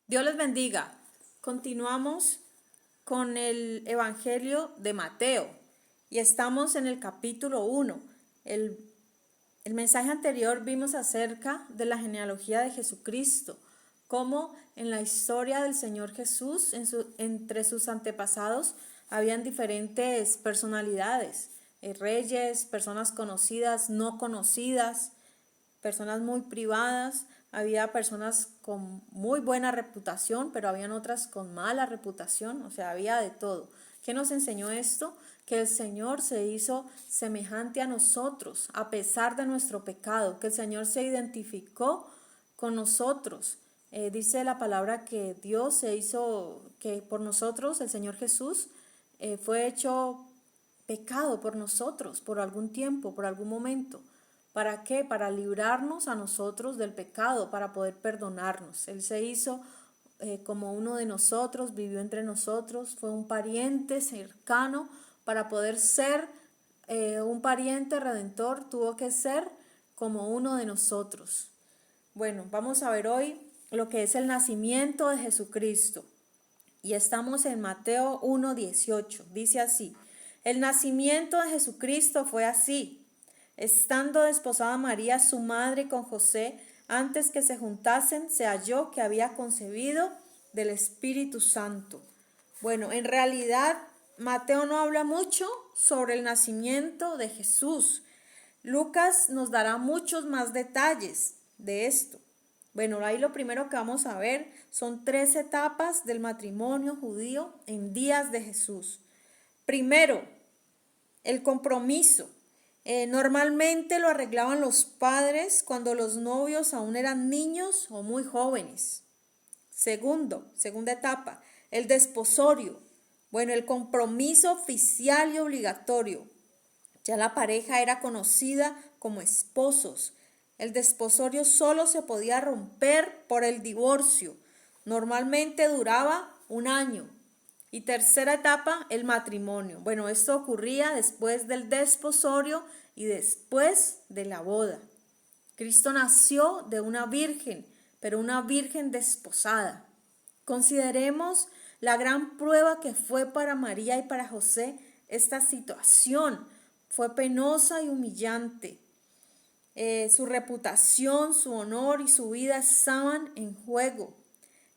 Dios les bendiga. Continuamos con el Evangelio de Mateo y estamos en el capítulo 1. El mensaje anterior vimos acerca de la genealogía de Jesucristo, cómo en la historia del Señor Jesús, entre sus antepasados, habían diferentes personalidades, reyes, personas conocidas, no conocidas, personas muy privadas, había personas con muy buena reputación, pero habían otras con mala reputación, o sea, había de todo. ¿Qué nos enseñó esto? Que el Señor se hizo semejante a nosotros, a pesar de nuestro pecado, que el Señor se identificó con nosotros. Dice la palabra que Dios se hizo, que por nosotros, el Señor Jesús, fue hecho pecado por nosotros, por algún tiempo, por algún momento. ¿Para qué? Para librarnos a nosotros del pecado, para poder perdonarnos. Él se hizo como uno de nosotros, vivió entre nosotros, fue un pariente cercano. Para poder ser un pariente redentor, tuvo que ser como uno de nosotros. Bueno, vamos a ver hoy lo que es el nacimiento de Jesucristo. Y estamos en Mateo 1:18. Dice así: el nacimiento de Jesucristo fue así. Estando desposada María, su madre, con José, antes que se juntasen, se halló que había concebido del Espíritu Santo. Bueno, en realidad Mateo no habla mucho sobre el nacimiento de Jesús. Lucas nos dará muchos más detalles de esto. Bueno, ahí lo primero que vamos a ver son 3 etapas del matrimonio judío en días de Jesús. Primero, el compromiso. Normalmente lo arreglaban los padres cuando los novios aún eran niños o muy jóvenes. Segunda etapa, el desposorio. Bueno, el compromiso oficial y obligatorio. Ya la pareja era conocida como esposos. El desposorio solo se podía romper por el divorcio. Normalmente duraba un año. Y tercera etapa, el matrimonio. Bueno, esto ocurría después del desposorio y después de la boda. Cristo nació de una virgen, pero una virgen desposada. Consideremos la gran prueba que fue para María y para José esta situación. Fue penosa y humillante. Su reputación, su honor y su vida estaban en juego.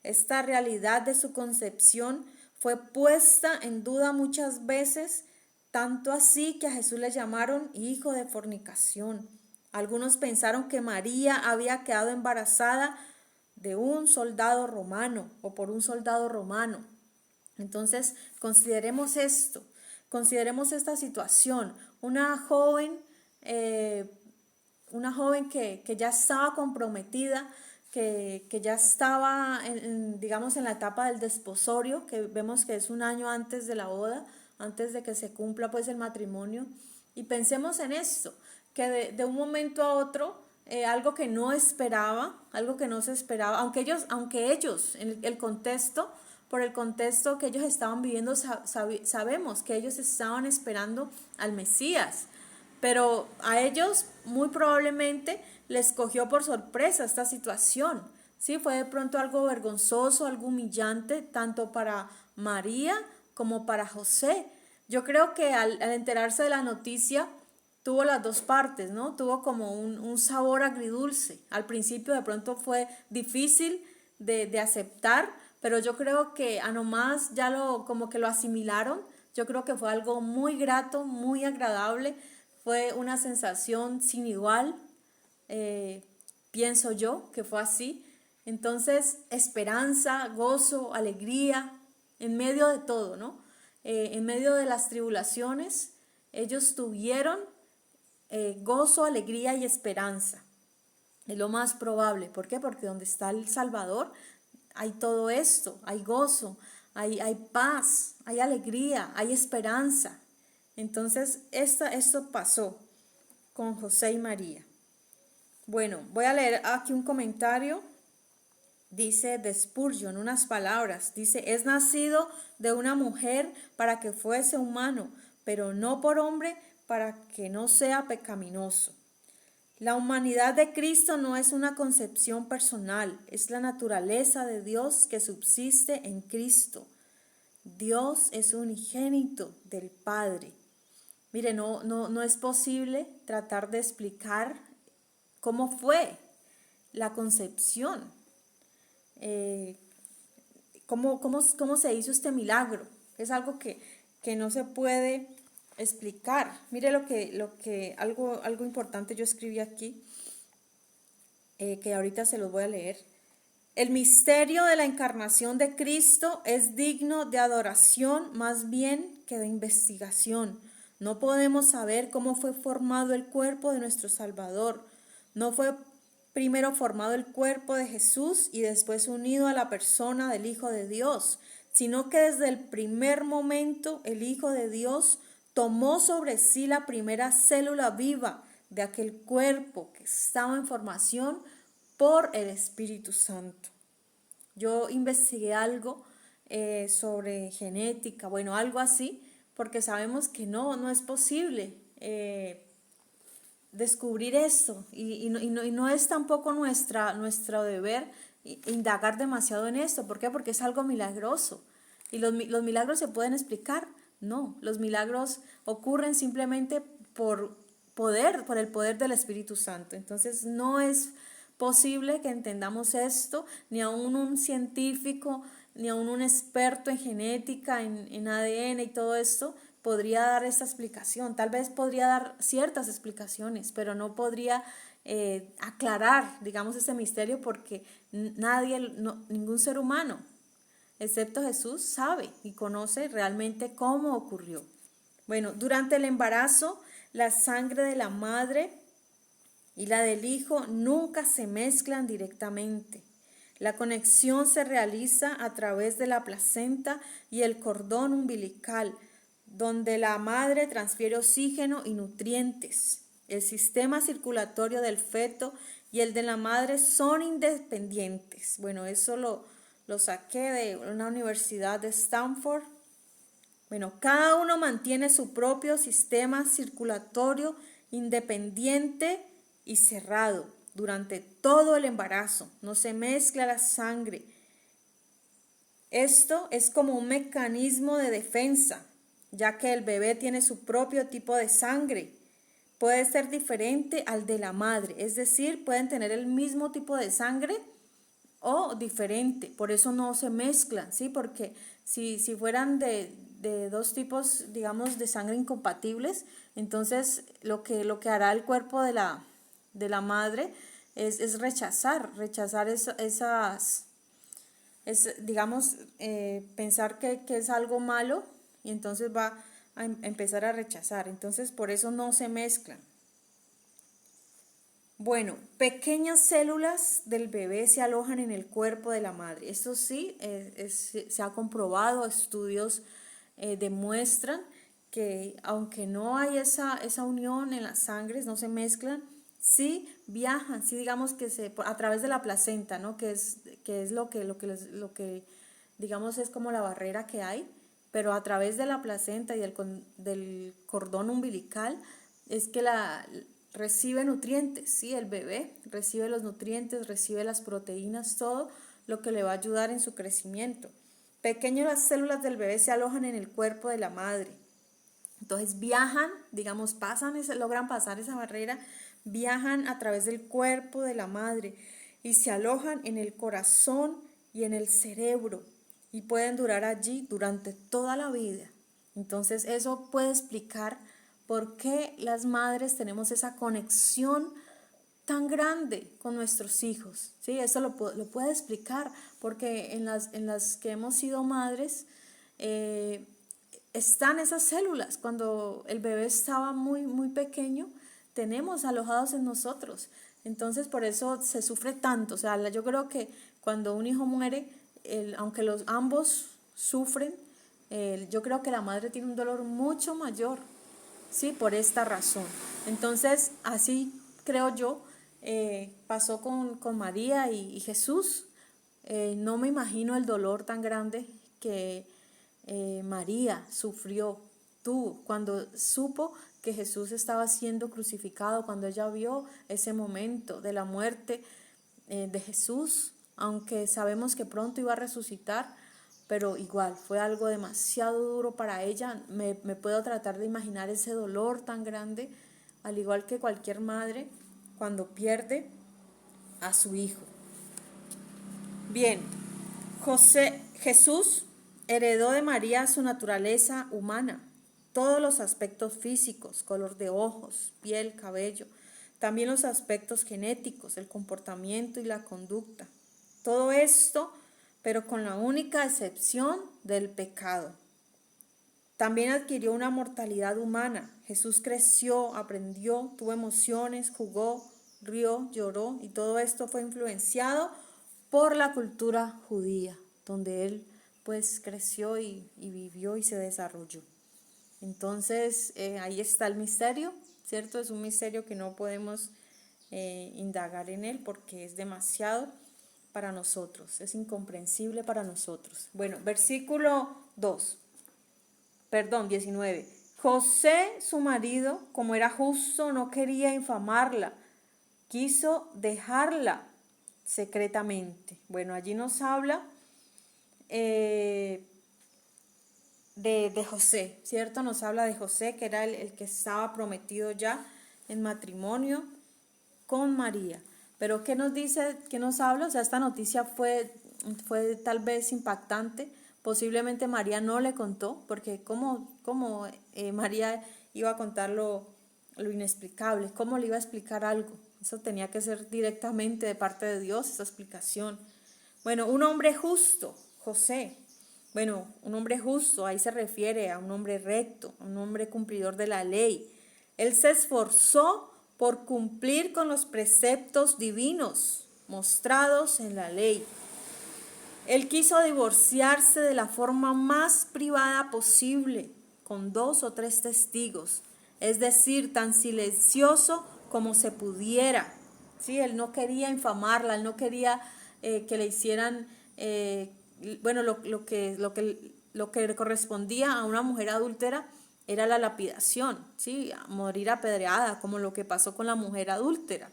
Esta realidad de su concepción fue puesta en duda muchas veces, tanto así que a Jesús le llamaron hijo de fornicación. Algunos pensaron que María había quedado embarazada de un soldado romano o por un soldado romano. Entonces, consideremos esto, consideremos esta situación. Una joven que ya estaba comprometida, que ya estaba, digamos, en la etapa del desposorio, que vemos que es un año antes de la boda, antes de que se cumpla pues el matrimonio. Y pensemos en esto, que de un momento a otro, algo que no esperaba, algo que no se esperaba, aunque ellos en el contexto, por el contexto que ellos estaban viviendo, sabemos que ellos estaban esperando al Mesías, pero a ellos muy probablemente les cogió por sorpresa esta situación. Sí, fue de pronto algo vergonzoso, algo humillante, tanto para María como para José. Yo creo que al enterarse de la noticia tuvo las dos partes, ¿no? Tuvo como un sabor agridulce. Al principio de pronto fue difícil de aceptar, pero yo creo que a nomás ya como que lo asimilaron. Yo creo que fue algo muy grato, muy agradable. Fue una sensación sin igual, pienso yo que fue así. Entonces, esperanza, gozo, alegría, en medio de todo, ¿no? En medio de las tribulaciones, ellos tuvieron gozo, alegría y esperanza. Es lo más probable. ¿Por qué? Porque donde está el Salvador hay todo esto, hay gozo, hay paz, hay alegría, hay esperanza. Entonces, esto pasó con José y María. Bueno, voy a leer aquí un comentario. Dice de Spurgeon unas palabras. Dice: es nacido de una mujer para que fuese humano, pero no por hombre para que no sea pecaminoso. La humanidad de Cristo no es una concepción personal, es la naturaleza de Dios que subsiste en Cristo. Dios es unigénito del Padre. Mire, no es posible tratar de explicar cómo fue la concepción, cómo se hizo este milagro. Es algo que no se puede explicar. Mire algo importante yo escribí aquí, que ahorita se los voy a leer. El misterio de la encarnación de Cristo es digno de adoración más bien que de investigación. No podemos saber cómo fue formado el cuerpo de nuestro Salvador. No fue primero formado el cuerpo de Jesús y después unido a la persona del Hijo de Dios, sino que desde el primer momento el Hijo de Dios tomó sobre sí la primera célula viva de aquel cuerpo que estaba en formación por el Espíritu Santo. Yo investigué algo sobre genética, bueno, algo así, porque sabemos que no es posible descubrir esto y no es tampoco nuestro deber indagar demasiado en esto. ¿Por qué? Porque es algo milagroso. ¿Y los milagros se pueden explicar? No, los milagros ocurren simplemente por el poder del Espíritu Santo. Entonces no es posible que entendamos esto, ni aún un científico, ni aún un experto en genética, en ADN y todo esto, podría dar esta explicación. Tal vez podría dar ciertas explicaciones, pero no podría aclarar, digamos, ese misterio, porque ningún ser humano, excepto Jesús, sabe y conoce realmente cómo ocurrió. Bueno, durante el embarazo, la sangre de la madre y la del hijo nunca se mezclan directamente. La conexión se realiza a través de la placenta y el cordón umbilical, donde la madre transfiere oxígeno y nutrientes. El sistema circulatorio del feto y el de la madre son independientes. Bueno, eso lo saqué de una universidad de Stanford. Bueno, cada uno mantiene su propio sistema circulatorio independiente y cerrado durante todo el embarazo. No se mezcla la sangre. Esto es como un mecanismo de defensa, ya que el bebé tiene su propio tipo de sangre. Puede ser diferente al de la madre, es decir, pueden tener el mismo tipo de sangre o diferente, por eso no se mezclan, ¿sí? Porque si fueran de dos tipos, digamos, de sangre incompatibles, entonces lo que hará el cuerpo de la madre es rechazar digamos, pensar que es algo malo, y entonces va a empezar a rechazar. Entonces, por eso no se mezclan. Bueno, pequeñas células del bebé se alojan en el cuerpo de la madre. Esto sí, se ha comprobado, estudios demuestran que aunque no hay esa unión en las sangres, no se mezclan, sí viajan, sí, digamos que a través de la placenta, ¿no? Que es lo que digamos es como la barrera que hay, pero a través de la placenta y del cordón umbilical es que recibe nutrientes, ¿sí? El bebé recibe los nutrientes, recibe las proteínas, todo lo que le va a ayudar en su crecimiento. Pequeñas células del bebé se alojan en el cuerpo de la madre. Entonces viajan, digamos, logran pasar esa barrera, viajan a través del cuerpo de la madre y se alojan en el corazón y en el cerebro y pueden durar allí durante toda la vida. Entonces eso puede explicar por qué las madres tenemos esa conexión tan grande con nuestros hijos, ¿sí? Eso lo puede explicar, porque en las que hemos sido madres están esas células. Cuando el bebé estaba muy, muy pequeño, tenemos alojados en nosotros. Entonces, por eso se sufre tanto. O sea, yo creo que cuando un hijo muere, aunque ambos sufren, yo creo que la madre tiene un dolor mucho mayor, ¿sí? Por esta razón. Entonces, así creo yo, pasó con María y Jesús. No me imagino el dolor tan grande que María tuvo cuando supo que Jesús estaba siendo crucificado, cuando ella vio ese momento de la muerte de Jesús, aunque sabemos que pronto iba a resucitar, pero igual fue algo demasiado duro para ella. Me puedo tratar de imaginar ese dolor tan grande, al igual que cualquier madre cuando pierde a su hijo. Bien, Jesús heredó de María su naturaleza humana, todos los aspectos físicos, color de ojos, piel, cabello, también los aspectos genéticos, el comportamiento y la conducta. Todo esto, pero con la única excepción del pecado. También adquirió una mortalidad humana. Jesús creció, aprendió, tuvo emociones, jugó, rió, lloró, y todo esto fue influenciado por la cultura judía, donde él pues creció y vivió y se desarrolló. Entonces ahí está el misterio, ¿cierto? Es un misterio que no podemos indagar en él porque es demasiado para nosotros, es incomprensible para nosotros. Bueno, versículo 19. José, su marido, como era justo, no quería infamarla, quiso dejarla secretamente. Bueno, allí nos habla de José, ¿cierto? Nos habla de José, que era el que estaba prometido ya en matrimonio con María. Pero ¿qué nos dice, qué nos habla? O sea, esta noticia fue tal vez impactante. Posiblemente María no le contó, porque ¿cómo María iba a contar lo inexplicable? ¿Cómo le iba a explicar algo? Eso tenía que ser directamente de parte de Dios, esa explicación. Bueno, un hombre justo, José. Bueno, un hombre justo, ahí se refiere a un hombre recto, a un hombre cumplidor de la ley. Él se esforzó por cumplir con los preceptos divinos mostrados en la ley. Él quiso divorciarse de la forma más privada posible, con 2 o 3 testigos, es decir, tan silencioso como se pudiera. ¿Sí? Él no quería infamarla, él no quería que le hicieran, lo que le correspondía a una mujer adúltera era la lapidación, ¿sí? Morir apedreada, como lo que pasó con la mujer adúltera.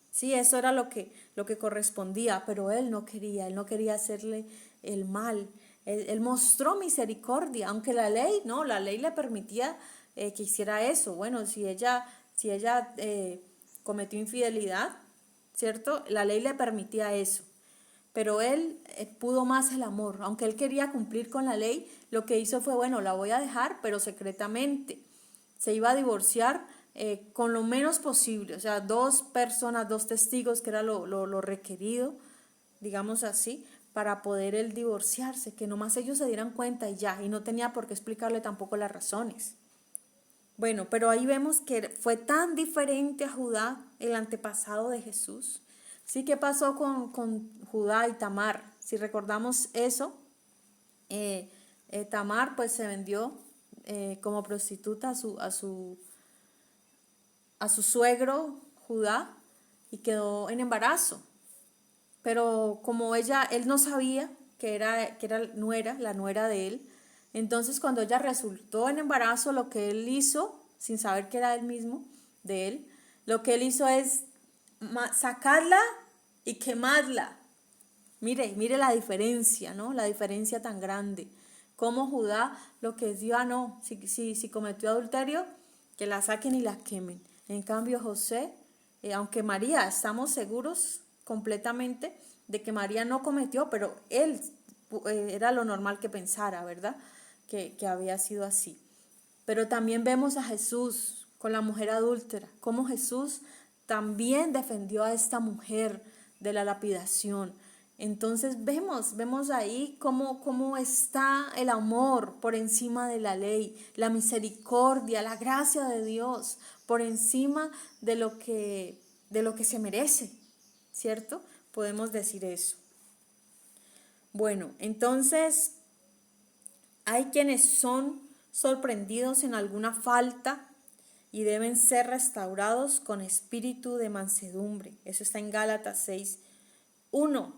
Sí, eso era lo que correspondía, pero él no quería hacerle el mal. Él mostró misericordia, aunque la ley le permitía que hiciera eso. Bueno, si ella cometió infidelidad, ¿cierto? La ley le permitía eso. Pero él pudo más el amor. Aunque él quería cumplir con la ley, lo que hizo fue, bueno, la voy a dejar, pero secretamente. Se iba a divorciar con lo menos posible, o sea, 2 personas, 2 testigos, que era lo requerido, digamos así, para poder él divorciarse, que nomás ellos se dieran cuenta y ya, y no tenía por qué explicarle tampoco las razones. Bueno, pero ahí vemos que fue tan diferente a Judá, el antepasado de Jesús. ¿Sí? ¿Qué pasó con Judá y Tamar? Si recordamos eso, Tamar pues se vendió como prostituta a su suegro Judá y quedó en embarazo. Pero como él no sabía que era la nuera de él, entonces cuando ella resultó en embarazo, lo que él hizo, sin saber que era él mismo, de él, lo que él hizo es sacarla y quemarla. Mire la diferencia, ¿no? La diferencia tan grande. Como Judá lo que dio, no, si cometió adulterio, que la saquen y la quemen. En cambio José, aunque María, estamos seguros completamente de que María no cometió, pero él era lo normal que pensara, ¿verdad? Que había sido así. Pero también vemos a Jesús con la mujer adúltera, cómo Jesús también defendió a esta mujer de la lapidación. Entonces vemos ahí cómo está el amor por encima de la ley, la misericordia, la gracia de Dios por encima de lo que se merece, ¿cierto? Podemos decir eso. Bueno, entonces hay quienes son sorprendidos en alguna falta y deben ser restaurados con espíritu de mansedumbre. Eso está en Gálatas 6:1.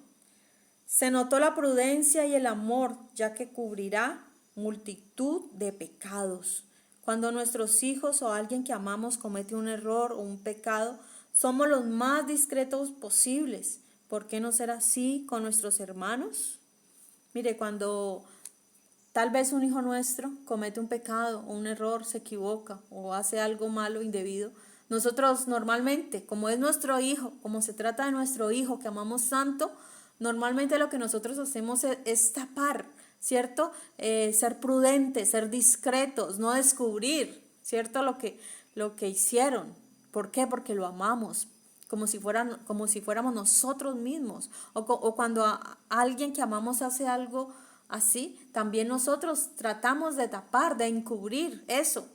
Se notó la prudencia y el amor, ya que cubrirá multitud de pecados. Cuando nuestros hijos o alguien que amamos comete un error o un pecado, somos los más discretos posibles. ¿Por qué no ser así con nuestros hermanos? Mire, cuando tal vez un hijo nuestro comete un pecado o un error, se equivoca o hace algo malo, indebido, nosotros normalmente, como es nuestro hijo, como se trata de nuestro hijo que amamos tanto, normalmente lo que nosotros hacemos es tapar, ¿cierto? Ser prudentes, ser discretos, no descubrir, ¿cierto? Lo que hicieron. ¿Por qué? Porque lo amamos, como si fuéramos nosotros mismos. O cuando alguien que amamos hace algo así, también nosotros tratamos de tapar, de encubrir eso,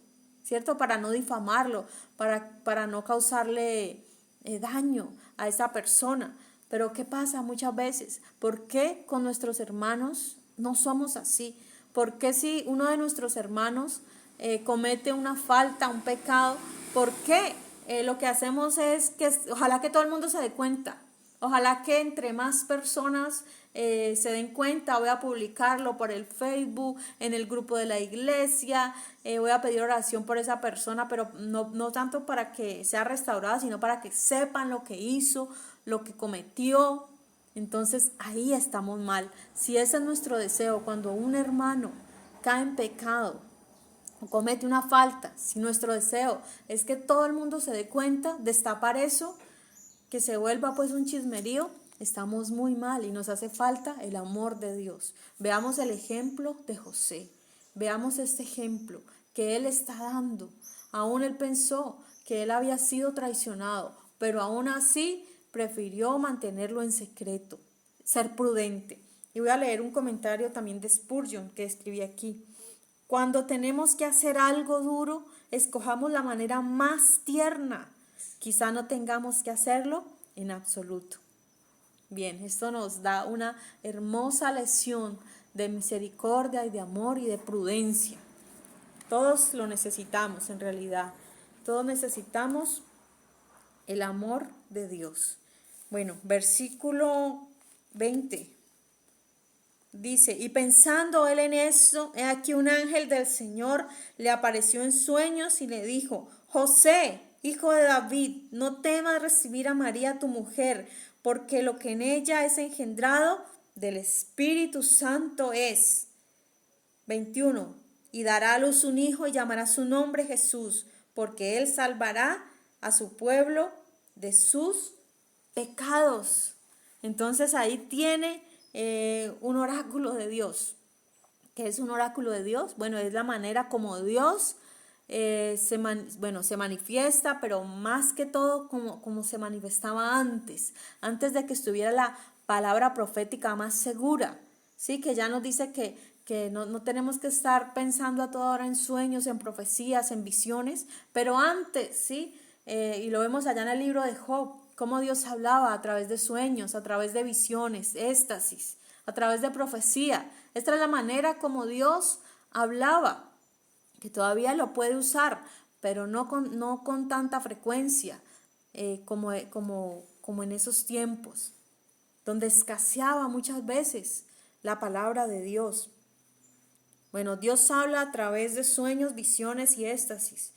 ¿cierto? Para no difamarlo, para no causarle daño a esa persona. Pero ¿qué pasa muchas veces? ¿Por qué con nuestros hermanos no somos así? ¿Por qué si uno de nuestros hermanos comete una falta, un pecado, por qué lo que hacemos es que ojalá que todo el mundo se dé cuenta? Ojalá que entre más personas se den cuenta, voy a publicarlo por el Facebook, en el grupo de la iglesia, voy a pedir oración por esa persona, pero no tanto para que sea restaurada, sino para que sepan lo que hizo, lo que cometió. Entonces ahí estamos mal. Si ese es nuestro deseo, cuando un hermano cae en pecado o comete una falta, si nuestro deseo es que todo el mundo se dé cuenta, destapar eso, que se vuelva pues un chismerío, estamos muy mal y nos hace falta el amor de Dios. Veamos el ejemplo de José, veamos este ejemplo que él está dando. Aún él pensó que él había sido traicionado, pero aún así prefirió mantenerlo en secreto, ser prudente. Y voy a leer un comentario también de Spurgeon que escribí aquí. Cuando tenemos que hacer algo duro, escojamos la manera más tierna. Quizá no tengamos que hacerlo en absoluto. Bien, esto nos da una hermosa lección de misericordia y de amor y de prudencia. Todos lo necesitamos en realidad. Todos necesitamos el amor de Dios. Bueno, versículo 20. Dice, y pensando él en eso, he aquí un ángel del Señor le apareció en sueños y le dijo, José, hijo de David, no temas recibir a María tu mujer, porque lo que en ella es engendrado del Espíritu Santo es. 21. Y dará a luz un hijo y llamará su nombre Jesús, porque él salvará a su pueblo de sus pecados. Entonces ahí tiene un oráculo de Dios. ¿Qué es un oráculo de Dios? Bueno, es la manera como Dios se manifiesta, pero más que todo como se manifestaba antes de que estuviera la palabra profética más segura, ¿sí? Que ya nos dice que no tenemos que estar pensando a toda hora en sueños, en profecías, en visiones, pero antes, ¿sí? Y lo vemos allá en el libro de Job, cómo Dios hablaba a través de sueños, a través de visiones, éxtasis, a través de profecía. Esta es la manera como Dios hablaba, que todavía lo puede usar, pero no con tanta frecuencia como en esos tiempos, donde escaseaba muchas veces la palabra de Dios. Bueno, Dios habla a través de sueños, visiones y éxtasis.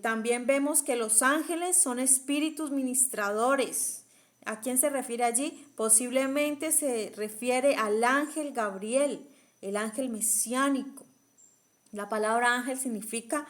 También vemos que los ángeles son espíritus ministradores. ¿A quién se refiere allí? Posiblemente se refiere al ángel Gabriel, el ángel mesiánico. La palabra ángel significa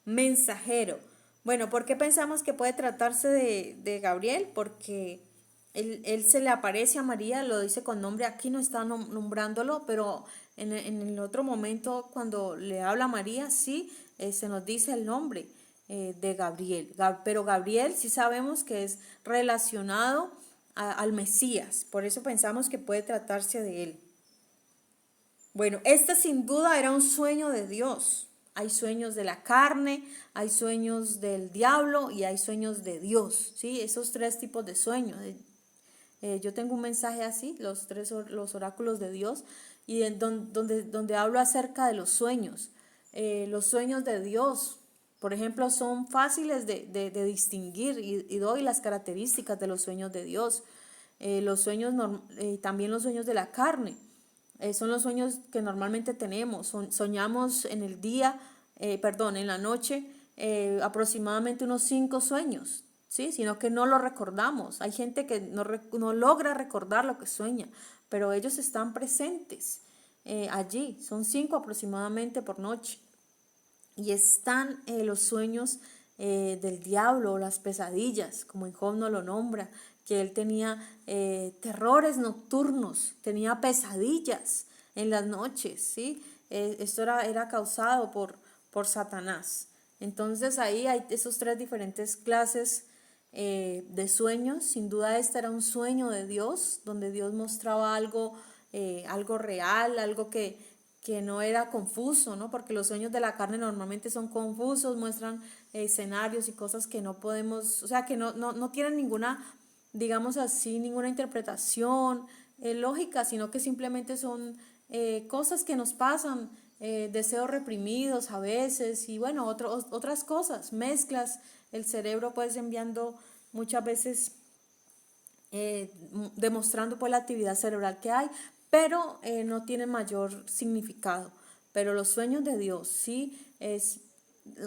mensajero. Bueno, ¿por qué pensamos que puede tratarse de Gabriel? Porque él se le aparece a María, lo dice con nombre, aquí no está nombrándolo, pero en el otro momento cuando le habla a María, sí, se nos dice el nombre de Gabriel. Pero Gabriel sí sabemos que es relacionado al Mesías, por eso pensamos que puede tratarse de él. Bueno, este sin duda era un sueño de Dios. Hay sueños de la carne, hay sueños del diablo y hay sueños de Dios, ¿sí? Esos tres tipos de sueños. Yo tengo un mensaje así, los oráculos de Dios, y donde hablo acerca de los sueños. Los sueños de Dios, por ejemplo, son fáciles de distinguir y doy las características de los sueños de Dios. También los sueños de la carne. Son los sueños que normalmente tenemos. Soñamos en el día en la noche, aproximadamente unos 5 sueños, ¿sí? Sino que no lo recordamos. Hay gente que no logra recordar lo que sueña, pero ellos están presentes allí. Son 5 aproximadamente por noche. Y están los sueños del diablo, las pesadillas, como en Job no lo nombra, que él tenía terrores nocturnos, tenía pesadillas en las noches, ¿sí? Esto era causado por Satanás. Entonces ahí hay esos 3 diferentes clases de sueños. Sin duda este era un sueño de Dios, donde Dios mostraba algo real, algo que no era confuso, ¿no? Porque los sueños de la carne normalmente son confusos, muestran escenarios y cosas que no podemos, o sea, que no tienen ninguna, digamos así, ninguna interpretación lógica, sino que simplemente son cosas que nos pasan, deseos reprimidos a veces y bueno, otras cosas, mezclas, el cerebro pues enviando muchas veces demostrando pues la actividad cerebral que hay, pero no tiene mayor significado. Pero los sueños de Dios sí es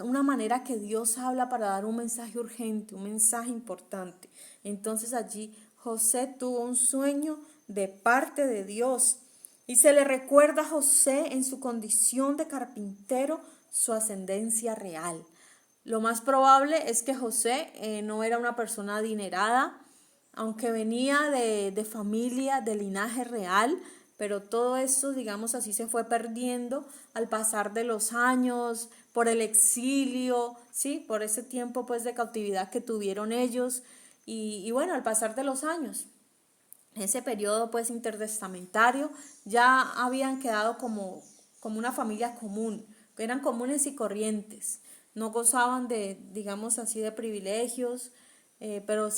una manera que Dios habla para dar un mensaje urgente, un mensaje importante. Entonces allí José tuvo un sueño de parte de Dios y se le recuerda a José en su condición de carpintero su ascendencia real. Lo más probable es que José no era una persona adinerada, aunque venía de familia, de linaje real, pero todo eso, digamos así, se fue perdiendo al pasar de los años, por el exilio, ¿sí? Por ese tiempo pues de cautividad que tuvieron ellos y bueno, al pasar de los años. Ese periodo pues intertestamentario ya habían quedado como una familia común, eran comunes y corrientes, no gozaban de, digamos así, de privilegios, pero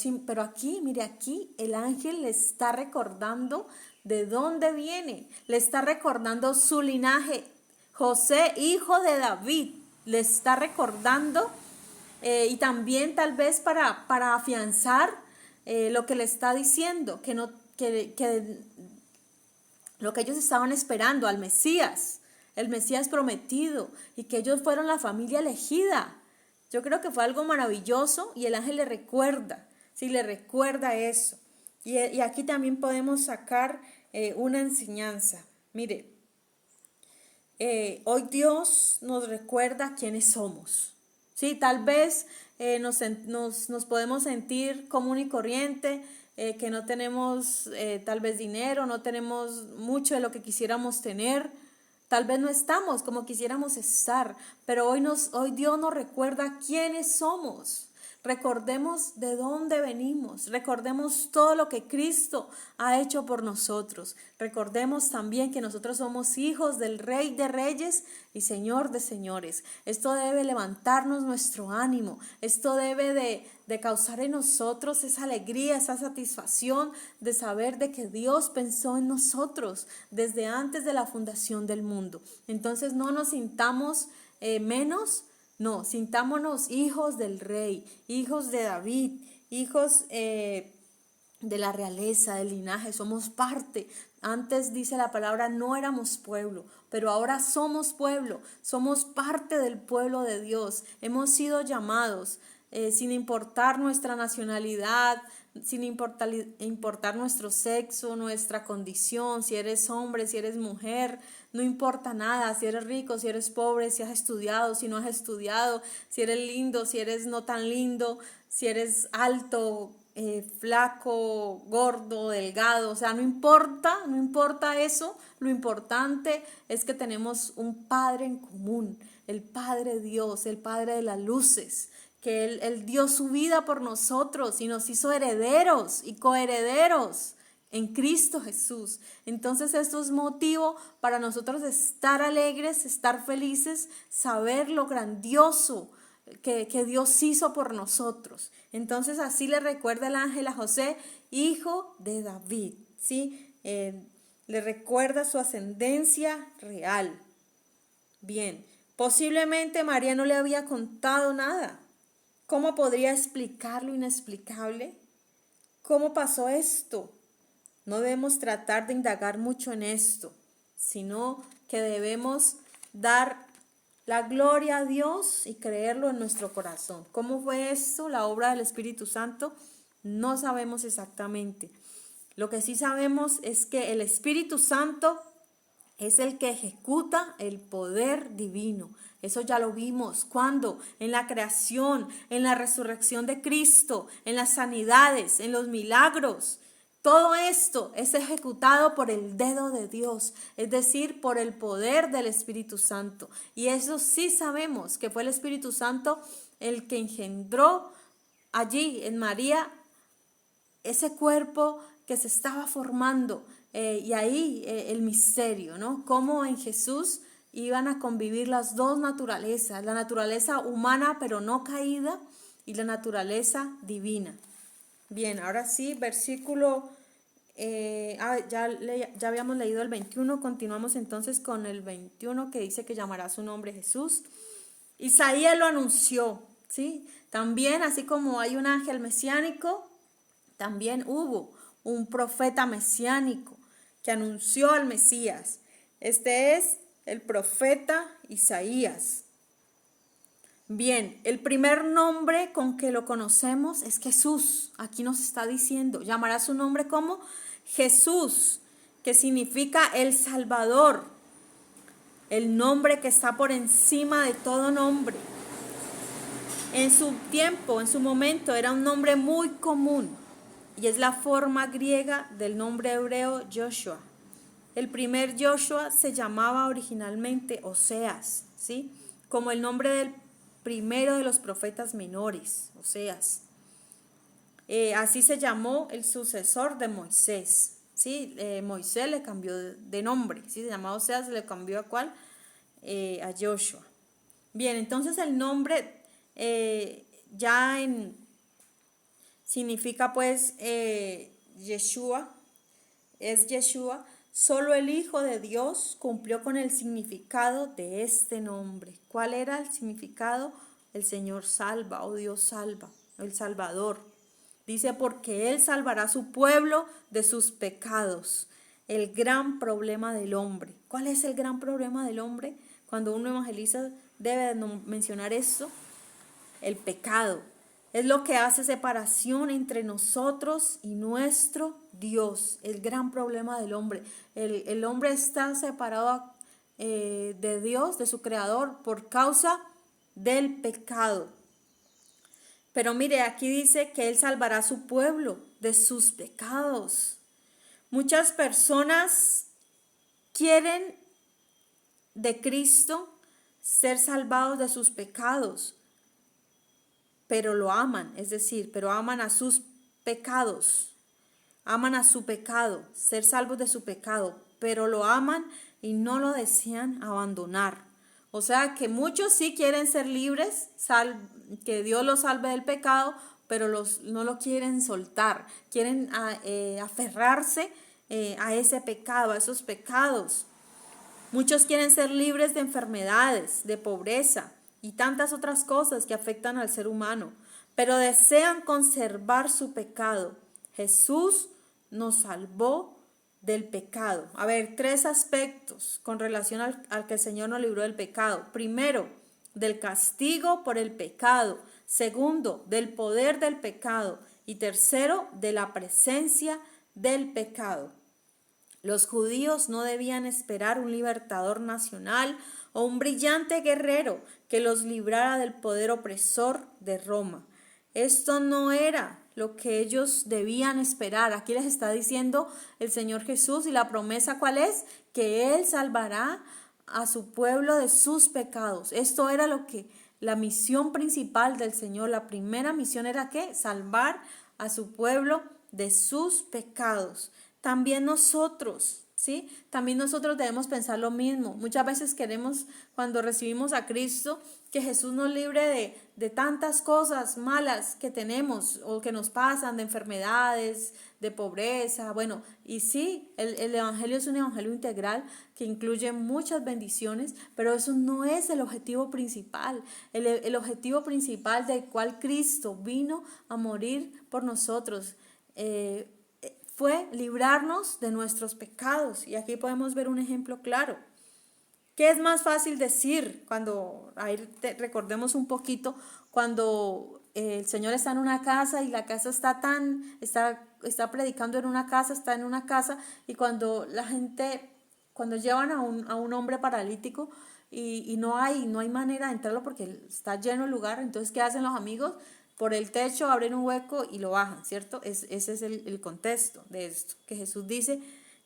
aquí, mire, aquí el ángel le está recordando de dónde viene, le está recordando su linaje. José, hijo de David, le está recordando y también tal vez para afianzar lo que le está diciendo, que lo que ellos estaban esperando, al Mesías, el Mesías prometido, y que ellos fueron la familia elegida. Yo creo que fue algo maravilloso y el ángel le recuerda, sí, le recuerda eso. Y aquí también podemos sacar una enseñanza. Mire, hoy Dios nos recuerda quiénes somos. Sí, tal vez nos podemos sentir común y corriente, que no tenemos tal vez dinero, no tenemos mucho de lo que quisiéramos tener, tal vez no estamos como quisiéramos estar, pero hoy Dios nos recuerda quiénes somos. Recordemos de dónde venimos, recordemos todo lo que Cristo ha hecho por nosotros. Recordemos también que nosotros somos hijos del Rey de Reyes y Señor de Señores. Esto debe levantarnos nuestro ánimo, esto debe de causar en nosotros esa alegría, esa satisfacción de saber de que Dios pensó en nosotros desde antes de la fundación del mundo. Entonces no nos sintamos menos. No, sintámonos hijos del rey, hijos de David, hijos de la realeza, del linaje, somos parte. Antes dice la palabra, no éramos pueblo, pero ahora somos pueblo, somos parte del pueblo de Dios. Hemos sido llamados sin importar nuestra nacionalidad, sin importar nuestro sexo, nuestra condición, si eres hombre, si eres mujer, no importa nada, si eres rico, si eres pobre, si has estudiado, si no has estudiado, si eres lindo, si eres no tan lindo, si eres alto, flaco, gordo, delgado, o sea, no importa eso, lo importante es que tenemos un Padre en común, el Padre Dios, el Padre de las luces, que él dio su vida por nosotros y nos hizo herederos y coherederos en Cristo Jesús. Entonces esto es motivo para nosotros estar alegres, estar felices, saber lo grandioso que Dios hizo por nosotros. Entonces así le recuerda el ángel a José, hijo de David, ¿sí? Le recuerda su ascendencia real. Bien, posiblemente María no le había contado nada. ¿Cómo podría explicar lo inexplicable? ¿Cómo pasó esto? No debemos tratar de indagar mucho en esto, sino que debemos dar la gloria a Dios y creerlo en nuestro corazón. ¿Cómo fue esto, la obra del Espíritu Santo? No sabemos exactamente. Lo que sí sabemos es que el Espíritu Santo es el que ejecuta el poder divino. Eso ya lo vimos. ¿Cuándo? En la creación, en la resurrección de Cristo, en las sanidades, en los milagros. Todo esto es ejecutado por el dedo de Dios, es decir, por el poder del Espíritu Santo. Y eso sí sabemos que fue el Espíritu Santo el que engendró allí en María ese cuerpo que se estaba formando. Y ahí el misterio, ¿no? Cómo en Jesús iban a convivir las dos naturalezas, la naturaleza humana pero no caída y la naturaleza divina. Bien, ahora sí, versículo, ya habíamos leído el 21, continuamos entonces con el 21 que dice que llamará su nombre Jesús. Isaías lo anunció, ¿sí? También, así como hay un ángel mesiánico, también hubo un profeta mesiánico que anunció al Mesías. Este es el profeta Isaías. Bien, el primer nombre con que lo conocemos es Jesús. Aquí nos está diciendo, llamará su nombre como Jesús, que significa el Salvador, el nombre que está por encima de todo nombre. En su tiempo, en su momento, era un nombre muy común y es la forma griega del nombre hebreo Joshua. El primer Joshua se llamaba originalmente Oseas, ¿sí? Como el nombre del primero de los profetas menores, Oseas. Así se llamó el sucesor de Moisés, ¿sí? Moisés le cambió de nombre, ¿sí? Se llamaba Oseas, le cambió a ¿cuál? A Joshua. Bien, entonces el nombre significa pues Yeshua, es Yeshua. Solo el Hijo de Dios cumplió con el significado de este nombre. ¿Cuál era el significado? El Señor salva, o Dios salva, el Salvador. Dice, porque Él salvará a su pueblo de sus pecados. El gran problema del hombre. ¿Cuál es el gran problema del hombre? Cuando uno evangeliza debe mencionar esto. El pecado. Es lo que hace separación entre nosotros y nuestro Dios. El gran problema del hombre. El hombre está separado de Dios, de su creador, por causa del pecado. Pero mire, aquí dice que Él salvará a su pueblo de sus pecados. Muchas personas quieren de Cristo ser salvados de sus pecados, pero lo aman, es decir, pero aman a sus pecados, aman a su pecado, ser salvos de su pecado, pero lo aman y no lo desean abandonar. O sea que muchos sí quieren ser libres, que Dios los salve del pecado, pero no lo quieren soltar, quieren aferrarse a ese pecado, a esos pecados. Muchos quieren ser libres de enfermedades, de pobreza y tantas otras cosas que afectan al ser humano, pero desean conservar su pecado. Jesús nos salvó del pecado. A ver, 3 aspectos con relación al que el Señor nos libró del pecado. Primero, del castigo por el pecado. Segundo, del poder del pecado. Y tercero, de la presencia del pecado. Los judíos no debían esperar un libertador nacional o un brillante guerrero que los librara del poder opresor de Roma. Esto no era lo que ellos debían esperar. Aquí les está diciendo el Señor Jesús, y la promesa ¿cuál es? Que Él salvará a su pueblo de sus pecados. Esto era la misión principal del Señor. La primera misión era ¿qué? Salvar a su pueblo de sus pecados. También nosotros, ¿sí? También nosotros debemos pensar lo mismo. Muchas veces queremos, cuando recibimos a Cristo, que Jesús nos libre de tantas cosas malas que tenemos o que nos pasan, de enfermedades, de pobreza. Bueno, y sí, el Evangelio es un Evangelio integral que incluye muchas bendiciones, pero eso no es el objetivo principal. El objetivo principal del cual Cristo vino a morir por nosotros fue librarnos de nuestros pecados. Y aquí podemos ver un ejemplo claro. ¿Qué es más fácil decir? Recordemos un poquito, cuando el Señor está en una casa y la casa está predicando en una casa, está en una casa, y cuando la gente, cuando llevan a un hombre paralítico y no hay manera de entrarlo porque está lleno el lugar, entonces ¿qué hacen los amigos? Por el techo abren un hueco y lo bajan, ¿cierto? Ese es el contexto de esto, que Jesús dice,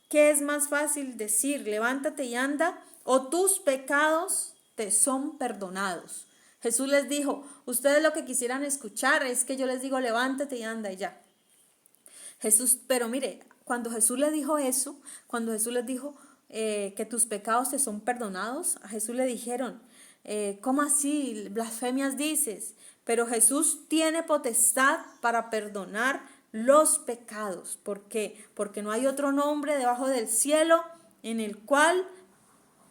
¿qué es más fácil decir? Levántate y anda, o tus pecados te son perdonados. Jesús les dijo, ustedes lo que quisieran escuchar es que yo les digo, levántate y anda y ya. Pero mire, cuando Jesús les dijo eso, cuando Jesús les dijo que tus pecados te son perdonados, a Jesús le dijeron, ¿cómo así? Blasfemias dices. Pero Jesús tiene potestad para perdonar los pecados. ¿Por qué? Porque no hay otro nombre debajo del cielo en el cual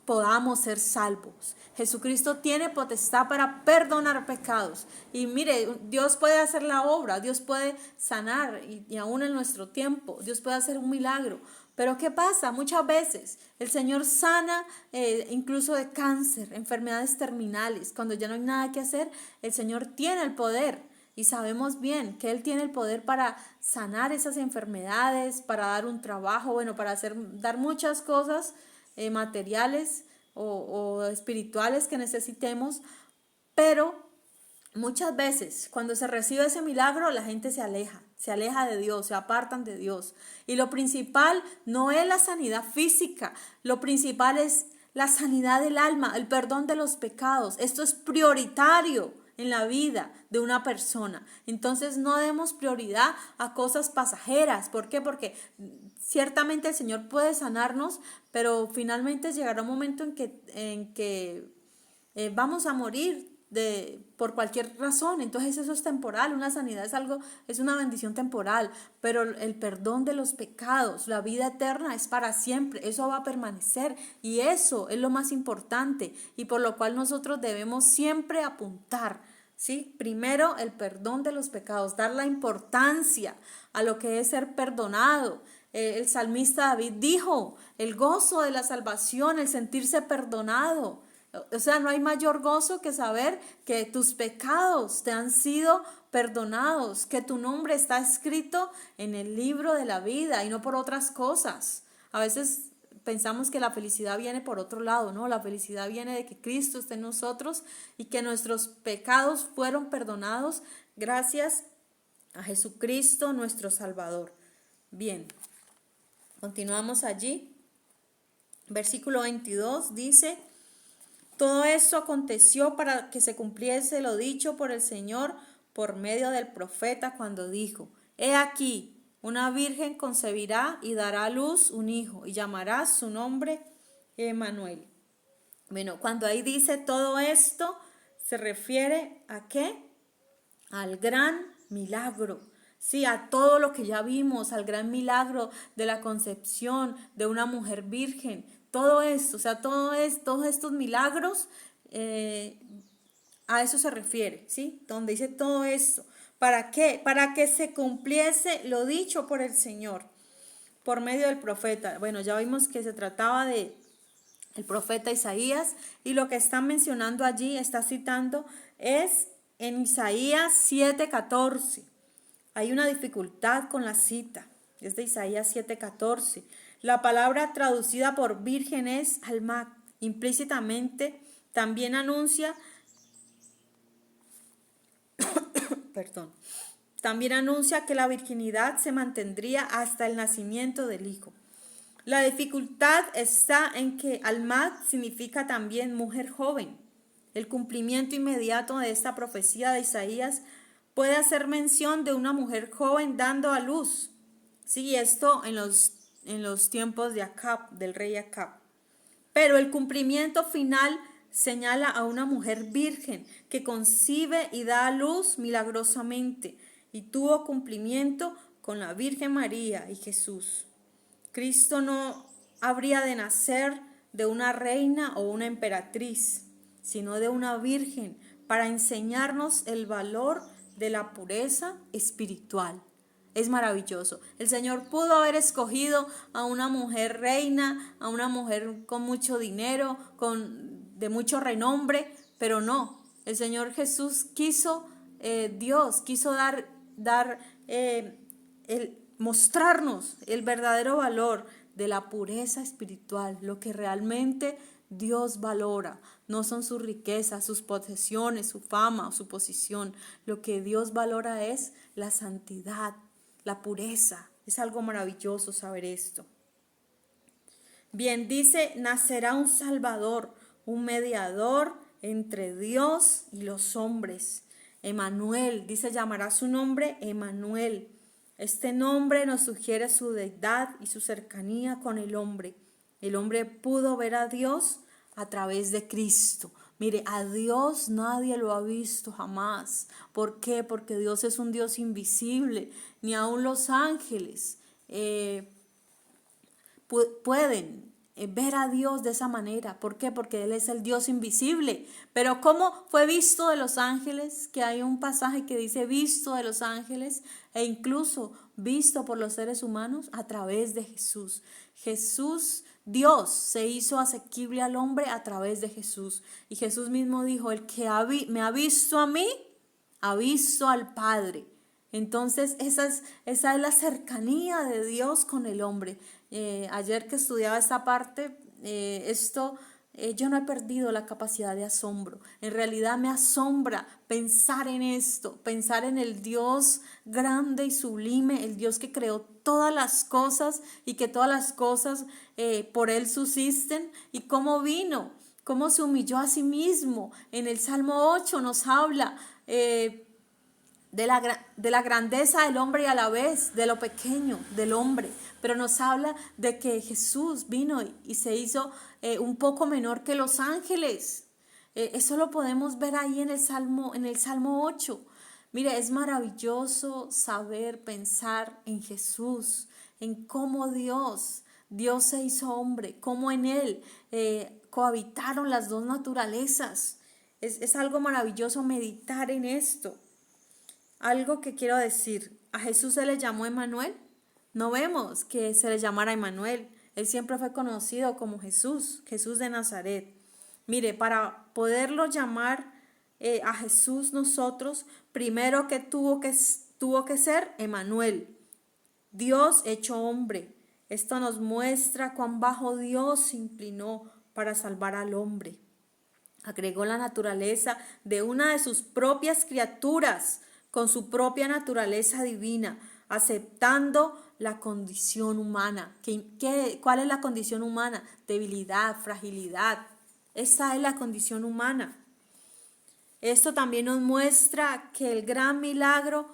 podamos ser salvos. Jesucristo tiene potestad para perdonar pecados. Y mire, Dios puede hacer la obra, Dios puede sanar y aún en nuestro tiempo, Dios puede hacer un milagro. Pero ¿qué pasa? Muchas veces el Señor sana incluso de cáncer, enfermedades terminales. Cuando ya no hay nada que hacer, el Señor tiene el poder. Y sabemos bien que Él tiene el poder para sanar esas enfermedades, para dar un trabajo, bueno, dar muchas cosas materiales o espirituales que necesitemos, pero muchas veces cuando se recibe ese milagro la gente se aleja de Dios, se apartan de Dios. Y lo principal no es la sanidad física, lo principal es la sanidad del alma, el perdón de los pecados. Esto es prioritario en la vida de una persona. Entonces no demos prioridad a cosas pasajeras. ¿Por qué? Porque ciertamente el Señor puede sanarnos, pero finalmente llegará un momento en que vamos a morir por cualquier razón. Entonces eso es temporal. Una sanidad es una bendición temporal, pero el perdón de los pecados, la vida eterna es para siempre. Eso va a permanecer y eso es lo más importante y por lo cual nosotros debemos siempre apuntar, ¿sí? Primero el perdón de los pecados, dar la importancia a lo que es ser perdonado. El salmista David dijo, el gozo de la salvación, el sentirse perdonado. O sea, no hay mayor gozo que saber que tus pecados te han sido perdonados, que tu nombre está escrito en el libro de la vida y no por otras cosas. A veces pensamos que la felicidad viene por otro lado, ¿no? La felicidad viene de que Cristo esté en nosotros y que nuestros pecados fueron perdonados gracias a Jesucristo, nuestro Salvador. Bien, continuamos allí. Versículo 22 dice, todo esto aconteció para que se cumpliese lo dicho por el Señor por medio del profeta cuando dijo, he aquí, una virgen concebirá y dará a luz un hijo y llamará su nombre Emmanuel. Bueno, cuando ahí dice todo esto, se refiere ¿a qué? Al gran milagro. Sí, a todo lo que ya vimos, al gran milagro de la concepción de una mujer virgen. Todo esto, o sea, todos estos milagros, a eso se refiere, ¿sí? Donde dice todo esto. ¿Para qué? Para que se cumpliese lo dicho por el Señor, por medio del profeta. Bueno, ya vimos que se trataba de el profeta Isaías y lo que están mencionando allí, está citando, es en Isaías 7:14. Hay una dificultad con la cita, es de Isaías 7:14. La palabra traducida por virgen es almat. Implícitamente también anuncia, también anuncia que la virginidad se mantendría hasta el nacimiento del hijo. La dificultad está en que almat significa también mujer joven. El cumplimiento inmediato de esta profecía de Isaías puede hacer mención de una mujer joven dando a luz. Sí, esto en los tiempos de Acab, del rey Acab. Pero el cumplimiento final señala a una mujer virgen que concibe y da a luz milagrosamente y tuvo cumplimiento con la Virgen María y Jesús. Cristo no habría de nacer de una reina o una emperatriz, sino de una virgen para enseñarnos el valor de la pureza espiritual. es maravilloso. El Señor pudo haber escogido a una mujer reina, a una mujer con mucho dinero, de mucho renombre, pero no. El Señor Jesús Dios quiso mostrarnos el verdadero valor de la pureza espiritual, lo que realmente Dios valora. No son sus riquezas, sus posesiones, su fama o su posición. Lo que Dios valora es la santidad, la pureza. Es algo maravilloso saber esto. Bien, dice, nacerá un Salvador, un mediador entre Dios y los hombres. Emmanuel, dice, llamará su nombre Emmanuel. Este nombre nos sugiere su deidad y su cercanía con el hombre. El hombre pudo ver a Dios a través de Cristo. Mire, a Dios nadie lo ha visto jamás. ¿Por qué? Porque Dios es un Dios invisible. Ni aun los ángeles pueden ver a Dios de esa manera. ¿Por qué? Porque Él es el Dios invisible. Pero ¿cómo fue visto de los ángeles? Que hay un pasaje que dice visto de los ángeles e incluso visto por los seres humanos a través de Jesús. Dios se hizo asequible al hombre a través de Jesús. Y Jesús mismo dijo, el que me ha visto a mí, ha visto al Padre. Entonces esa es la cercanía de Dios con el hombre. Ayer que estudiaba esta parte, yo no he perdido la capacidad de asombro. En realidad me asombra pensar en esto, pensar en el Dios grande y sublime, el Dios que creó todas las cosas y que todas las cosas por Él subsisten, y cómo vino, cómo se humilló a sí mismo. En el Salmo 8 nos habla de la grandeza del hombre y a la vez de lo pequeño del hombre, pero nos habla de que Jesús vino y se hizo un poco menor que los ángeles. Eso lo podemos ver ahí en el Salmo 8. Mire, es maravilloso saber pensar en Jesús, en cómo Dios se hizo hombre, cómo en Él cohabitaron las dos naturalezas. Es algo maravilloso meditar en esto. Algo que quiero decir, ¿a Jesús se le llamó Emmanuel? No vemos que se le llamara Emmanuel. Él siempre fue conocido como Jesús de Nazaret. Mire, para poderlo llamar a Jesús nosotros, primero que tuvo que ser Emmanuel, Dios hecho hombre. Esto nos muestra cuán bajo Dios se inclinó para salvar al hombre. Agregó la naturaleza de una de sus propias criaturas con su propia naturaleza divina, aceptando la condición humana. ¿Cuál es la condición humana? Debilidad, fragilidad. Esa es la condición humana. Esto también nos muestra que el gran milagro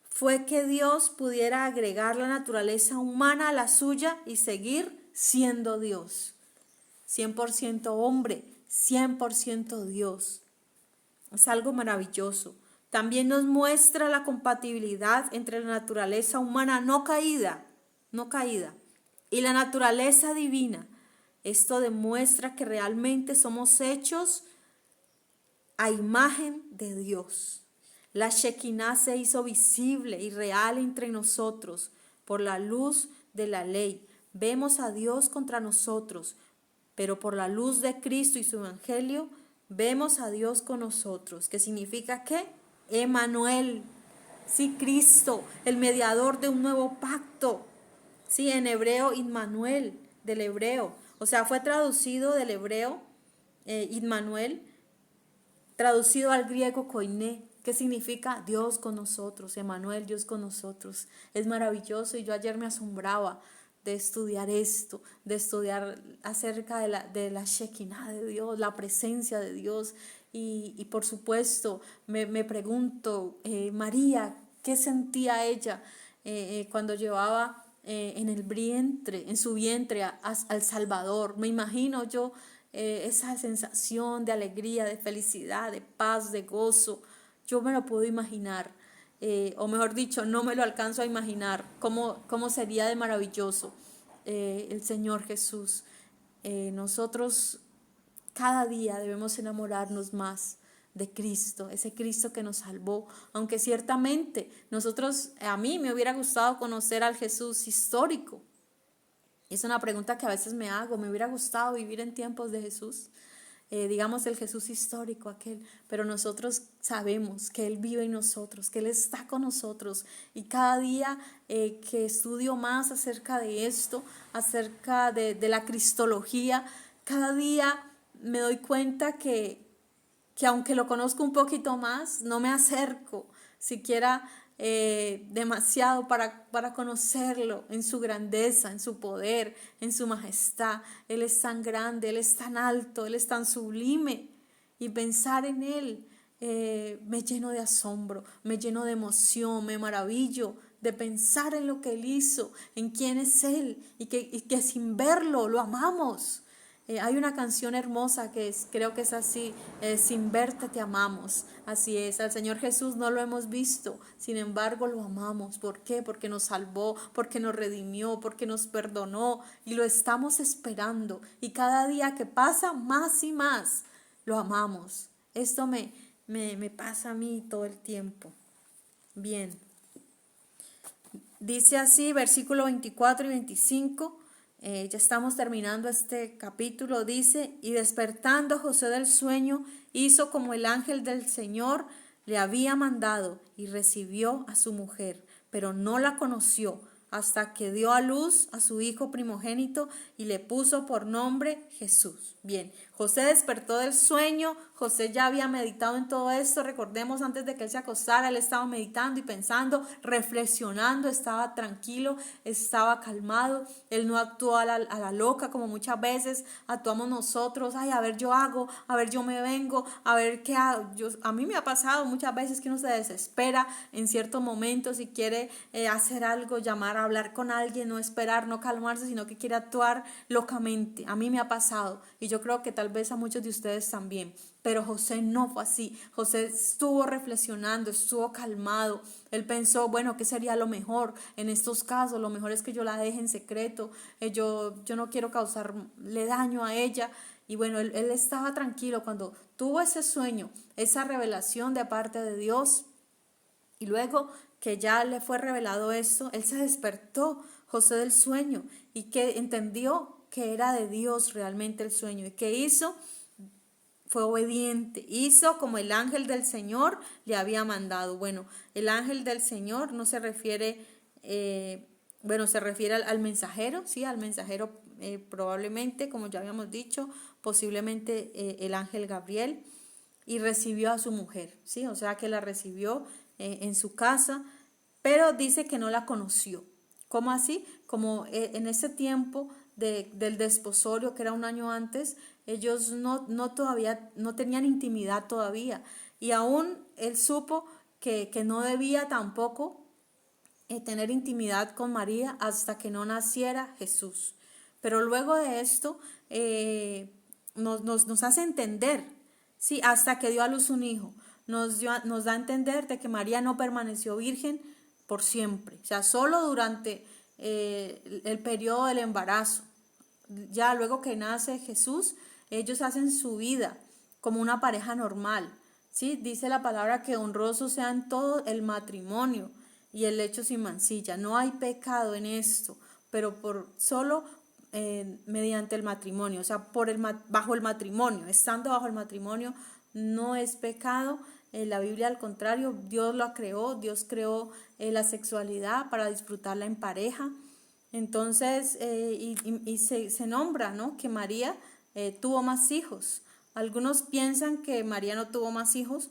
fue que Dios pudiera agregar la naturaleza humana a la suya y seguir siendo Dios. 100% hombre, 100% Dios. Es algo maravilloso. También nos muestra la compatibilidad entre la naturaleza humana no caída y la naturaleza divina. Esto demuestra que realmente somos hechos a imagen de Dios. La Shekinah se hizo visible y real entre nosotros por la luz de la ley. Vemos a Dios contra nosotros, pero por la luz de Cristo y su evangelio vemos a Dios con nosotros. ¿Qué significa qué? Emmanuel, sí, Cristo, el mediador de un nuevo pacto. Sí, en hebreo, Immanuel, del hebreo. O sea, fue traducido del hebreo, Immanuel, traducido al griego koiné, que significa Dios con nosotros, Emmanuel, Dios con nosotros. Es maravilloso y yo ayer me asombraba de estudiar esto, de estudiar acerca de la Shekinah de Dios, la presencia de Dios. Y por supuesto me pregunto, María, ¿qué sentía ella cuando llevaba en su vientre al Salvador? Me imagino yo esa sensación de alegría, de felicidad, de paz, de gozo. Yo me lo puedo imaginar, o mejor dicho, no me lo alcanzo a imaginar cómo sería de maravilloso el Señor Jesús. Nosotros cada día debemos enamorarnos más de Cristo, ese Cristo que nos salvó. Aunque ciertamente a mí me hubiera gustado conocer al Jesús histórico. Es una pregunta que a veces me hago, me hubiera gustado vivir en tiempos de Jesús. Digamos el Jesús histórico aquel, pero nosotros sabemos que Él vive en nosotros, que Él está con nosotros, y cada día que estudio más acerca de esto, acerca de la cristología, cada día me doy cuenta que aunque lo conozco un poquito más, no me acerco siquiera demasiado para conocerlo en su grandeza, en su poder, en su majestad. Él es tan grande, Él es tan alto, Él es tan sublime, y pensar en Él me lleno de asombro, me lleno de emoción, me maravillo de pensar en lo que Él hizo, en quién es Él, y que sin verlo lo amamos. Hay una canción hermosa creo que es así, sin verte te amamos. Así es, al Señor Jesús no lo hemos visto, sin embargo lo amamos. ¿Por qué? Porque nos salvó, porque nos redimió, porque nos perdonó, y lo estamos esperando. Y cada día que pasa, más y más lo amamos. Esto me pasa a mí todo el tiempo. Bien, dice así, versículo 24 y 25. Ya estamos terminando este capítulo. Dice: y despertando José del sueño, hizo como el ángel del Señor le había mandado, y recibió a su mujer, pero no la conoció hasta que dio a luz a su hijo primogénito, y le puso por nombre Jesús. Bien, José despertó del sueño. José ya había meditado en todo esto. Recordemos, antes de que él se acostara, él estaba meditando y pensando, reflexionando, estaba tranquilo, estaba calmado. Él no actuó a la loca como muchas veces actuamos nosotros. Ay, a ver, yo hago, a ver, yo me vengo, a ver qué hago. A mí me ha pasado muchas veces que uno se desespera en ciertos momentos y quiere hacer algo, llamar, hablar con alguien, no esperar, no calmarse, sino que quiere actuar locamente. A mí me ha pasado, y yo creo que tal vez a muchos de ustedes también. Pero José no fue así. José estuvo reflexionando, estuvo calmado. Él pensó, bueno, ¿qué sería lo mejor en estos casos? Lo mejor es que yo la deje en secreto. Yo no quiero causarle daño a ella. Y bueno, él estaba tranquilo cuando tuvo ese sueño, esa revelación de parte de Dios. Y luego que ya le fue revelado eso, él se despertó, José, del sueño, y que entendió que era de Dios realmente el sueño. ¿Y qué hizo? Fue obediente, hizo como el ángel del Señor le había mandado. Bueno, el ángel del Señor no se refiere, se refiere al mensajero, sí, al mensajero, probablemente, como ya habíamos dicho, posiblemente el ángel Gabriel, y recibió a su mujer, sí, o sea que la recibió en su casa, pero dice que no la conoció. ¿Cómo así? Como en ese tiempo del desposorio, que era un año antes, ellos todavía no tenían intimidad todavía, y aún él supo que no debía tampoco tener intimidad con María hasta que no naciera Jesús. Pero luego de esto nos hace entender, sí, hasta que dio a luz un hijo, nos da a entender de que María no permaneció virgen por siempre, o sea, solo durante el periodo del embarazo. Ya luego que nace Jesús, ellos hacen su vida como una pareja normal, ¿sí? Dice la palabra que honroso sea en todo el matrimonio y el lecho sin mancilla. No hay pecado en esto, pero solo mediante el matrimonio, o sea, bajo el matrimonio, estando bajo el matrimonio, no es pecado. La Biblia, al contrario, Dios lo creó, Dios creó la sexualidad para disfrutarla en pareja. Entonces, se nombra, ¿no?, que María tuvo más hijos. Algunos piensan que María no tuvo más hijos,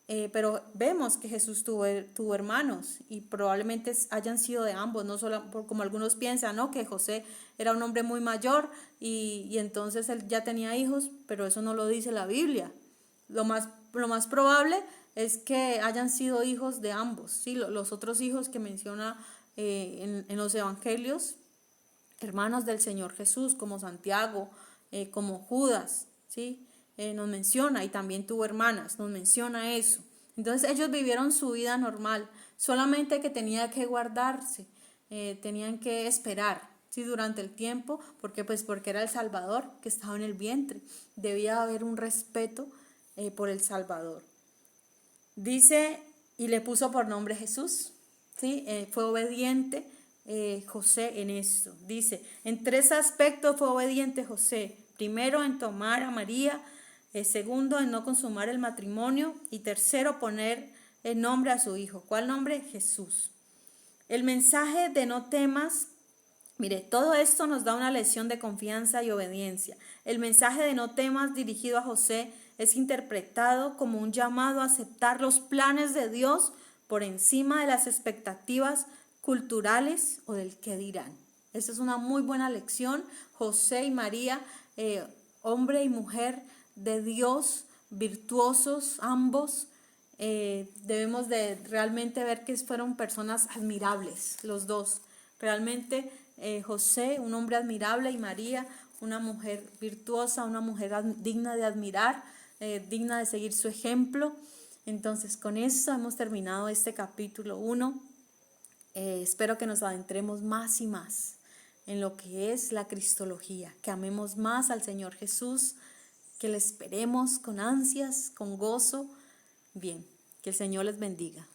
pero vemos que Jesús tuvo hermanos, y probablemente hayan sido de ambos, no solo como algunos piensan, ¿no?, que José era un hombre muy mayor y entonces él ya tenía hijos, pero eso no lo dice la Biblia. Lo más probable es que hayan sido hijos de ambos, ¿sí? Los otros hijos que menciona en los evangelios, hermanos del Señor Jesús, como Santiago, como Judas, ¿sí? Nos menciona, y también tuvo hermanas, nos menciona eso. Entonces ellos vivieron su vida normal, solamente que tenía que guardarse, tenían que esperar, ¿sí?, durante el tiempo, porque era el Salvador que estaba en el vientre. Debía haber un respeto por el Salvador. Dice, y le puso por nombre Jesús, ¿sí? Fue obediente José en esto. Dice, en 3 aspectos fue obediente José. Primero, en tomar a María. Segundo, en no consumar el matrimonio. Y tercero, poner el nombre a su hijo. ¿Cuál nombre? Jesús. El mensaje de no temas. Mire, todo esto nos da una lección de confianza y obediencia. El mensaje de no temas dirigido a José es interpretado como un llamado a aceptar los planes de Dios por encima de las expectativas culturales o del qué dirán. Esa es una muy buena lección. José y María, hombre y mujer de Dios, virtuosos ambos, debemos de realmente ver que fueron personas admirables, los dos. Realmente José, un hombre admirable, y María, una mujer virtuosa, una mujer digna de admirar, digna de seguir su ejemplo. Entonces, con eso hemos terminado este capítulo 1. Espero que nos adentremos más y más en lo que es la cristología, que amemos más al Señor Jesús, que le esperemos con ansias, con gozo. Bien, que el Señor les bendiga.